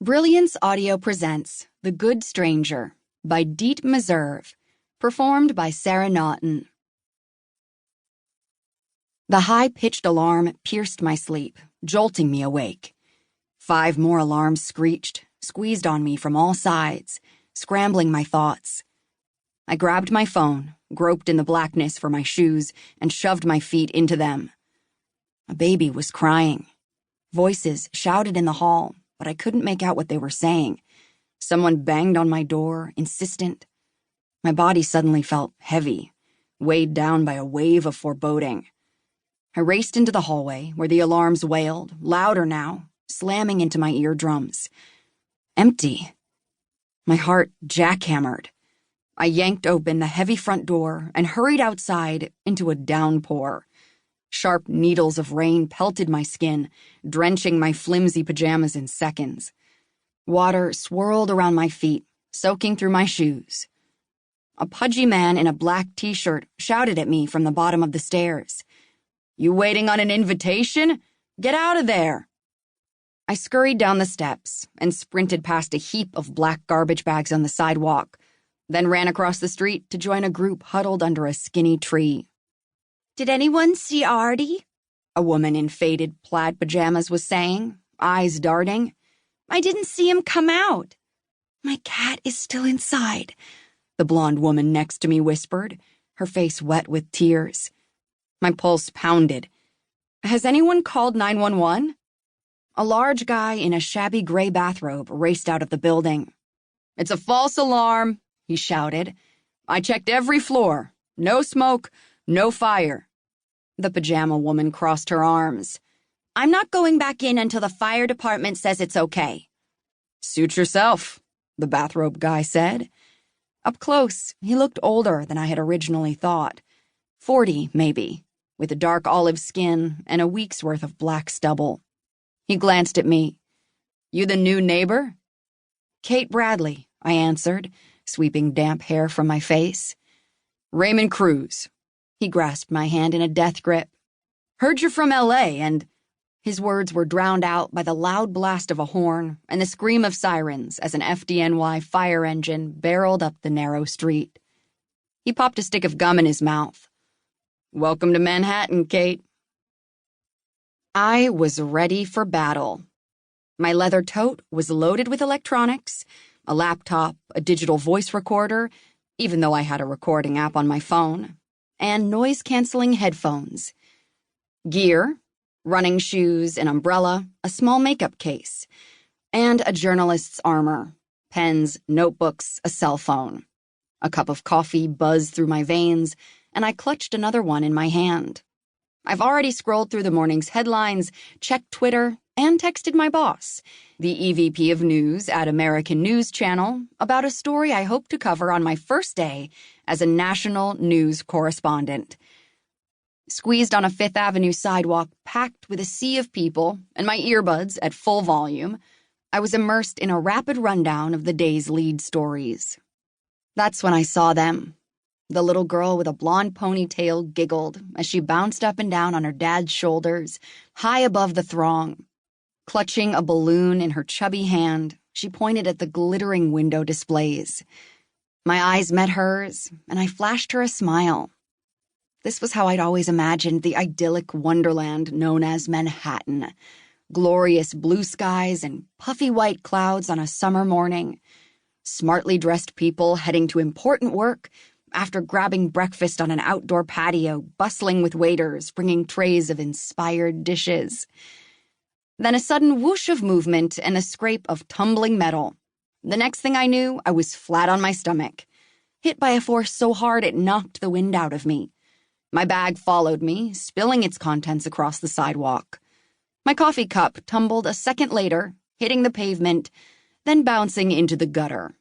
Brilliance Audio presents The Good Stranger by Dete Meserve, performed by Naughton. The high-pitched alarm pierced my sleep, jolting me awake. 5 more alarms screeched, squeezed on me from all sides, scrambling my thoughts. I grabbed my phone, groped in the blackness for my shoes, and shoved my feet into them. A baby was crying. Voices shouted in the hall, but I couldn't make out what they were saying. Someone banged on my door, insistent. My body suddenly felt heavy, weighed down by a wave of foreboding. I raced into the hallway, where the alarms wailed, louder now, slamming into my eardrums. Empty. My heart jackhammered. I yanked open the heavy front door and hurried outside into a downpour. Sharp needles of rain pelted my skin, drenching my flimsy pajamas in seconds. Water swirled around my feet, soaking through my shoes. A pudgy man in a black t-shirt shouted at me from the bottom of the stairs. "You waiting on an invitation? Get out of there!" I scurried down the steps and sprinted past a heap of black garbage bags on the sidewalk, then ran across the street to join a group huddled under a skinny tree. "Did anyone see Artie?" a woman in faded plaid pajamas was saying, eyes darting. "I didn't see him come out." "My cat is still inside," the blonde woman next to me whispered, her face wet with tears. My pulse pounded. "Has anyone called 911? A large guy in a shabby gray bathrobe raced out of the building. "It's a false alarm," he shouted. "I checked every floor. No smoke, no fire." The pajama woman crossed her arms. "I'm not going back in until the fire department says it's okay." "Suit yourself," the bathrobe guy said. Up close, he looked older than I had originally thought. 40, maybe, with a dark olive skin and a week's worth of black stubble. He glanced at me. "You the new neighbor?" "Kate Bradley," I answered, sweeping damp hair from my face. "Raymond Cruz." He grasped my hand in a death grip. "Heard you're from L.A. and—" His words were drowned out by the loud blast of a horn and the scream of sirens as an FDNY fire engine barreled up the narrow street. He popped a stick of gum in his mouth. "Welcome to Manhattan, Kate." I was ready for battle. My leather tote was loaded with electronics, a laptop, a digital voice recorder, even though I had a recording app on my phone, and noise-canceling headphones. Gear, running shoes, an umbrella, a small makeup case, and a journalist's armor, pens, notebooks, a cell phone. A cup of coffee buzzed through my veins, and I clutched another one in my hand. I've already scrolled through the morning's headlines, checked Twitter, and texted my boss, the EVP of News at American News Channel, about a story I hope to cover on my first day as a national news correspondent. Squeezed on a Fifth Avenue sidewalk packed with a sea of people and my earbuds at full volume, I was immersed in a rapid rundown of the day's lead stories. That's when I saw them. The little girl with a blonde ponytail giggled as she bounced up and down on her dad's shoulders, high above the throng. Clutching a balloon in her chubby hand, she pointed at the glittering window displays. My eyes met hers, and I flashed her a smile. This was how I'd always imagined the idyllic wonderland known as Manhattan. Glorious blue skies and puffy white clouds on a summer morning. Smartly dressed people heading to important work after grabbing breakfast on an outdoor patio, bustling with waiters, bringing trays of inspired dishes. Then a sudden whoosh of movement and the scrape of tumbling metal. The next thing I knew, I was flat on my stomach, hit by a force so hard it knocked the wind out of me. My bag followed me, spilling its contents across the sidewalk. My coffee cup tumbled a second later, hitting the pavement, then bouncing into the gutter.